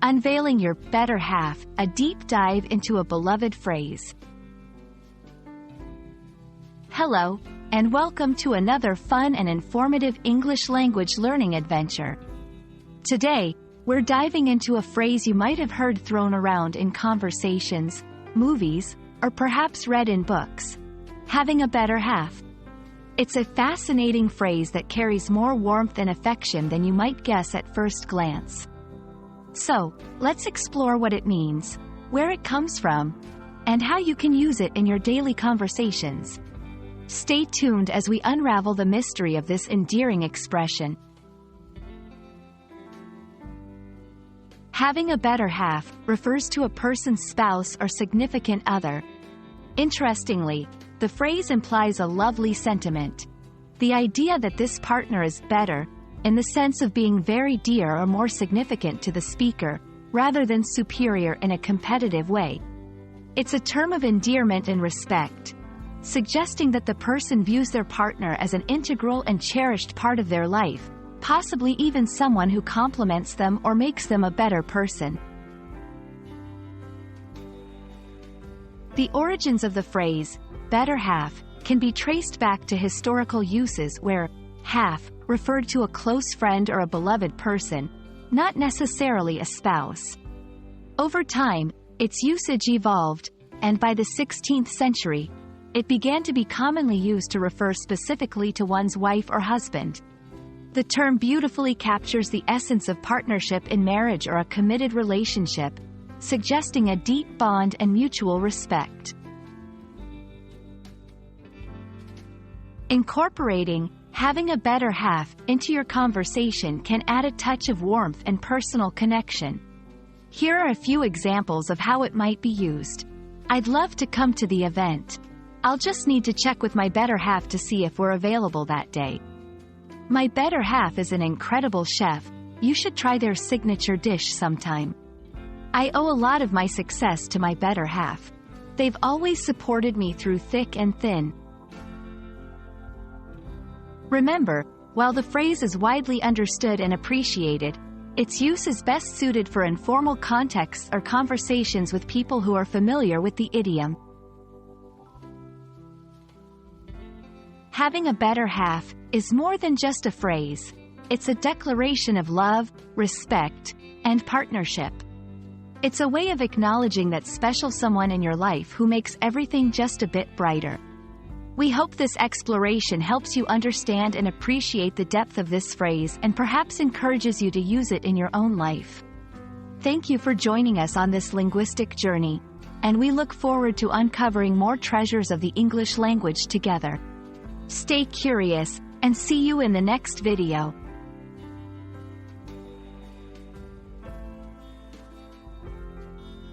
Unveiling your better half, a deep dive into a beloved phrase. Hello, and welcome to another fun and informative English language learning adventure. Today, we're diving into a phrase you might have heard thrown around in conversations, movies, or perhaps read in books. Having a better half. It's a fascinating phrase that carries more warmth and affection than you might guess at first glance. So, let's explore what it means, where it comes from, and how you can use it in your daily conversations. Stay tuned as we unravel the mystery of this endearing expression. Having a better half refers to a person's spouse or significant other. Interestingly, the phrase implies a lovely sentiment. The idea that this partner is better, in the sense of being very dear or more significant to the speaker, rather than superior in a competitive way. It's a term of endearment and respect, suggesting that the person views their partner as an integral and cherished part of their life, possibly even someone who compliments them or makes them a better person. The origins of the phrase, better half, can be traced back to historical uses where half referred to a close friend or a beloved person, not necessarily a spouse. Over time, its usage evolved, and by the 16th century, it began to be commonly used to refer specifically to one's wife or husband. The term beautifully captures the essence of partnership in marriage or a committed relationship, suggesting a deep bond and mutual respect. Incorporating having a better half into your conversation can add a touch of warmth and personal connection. Here are a few examples of how it might be used. I'd love to come to the event. I'll just need to check with my better half to see if we're available that day. My better half is an incredible chef. You should try their signature dish sometime. I owe a lot of my success to my better half. They've always supported me through thick and thin. Remember, while the phrase is widely understood and appreciated, its use is best suited for informal contexts or conversations with people who are familiar with the idiom. Having a better half is more than just a phrase. It's a declaration of love, respect, and partnership. It's a way of acknowledging that special someone in your life who makes everything just a bit brighter. We hope this exploration helps you understand and appreciate the depth of this phrase and perhaps encourages you to use it in your own life. Thank you for joining us on this linguistic journey, and we look forward to uncovering more treasures of the English language together. Stay curious, and see you in the next video.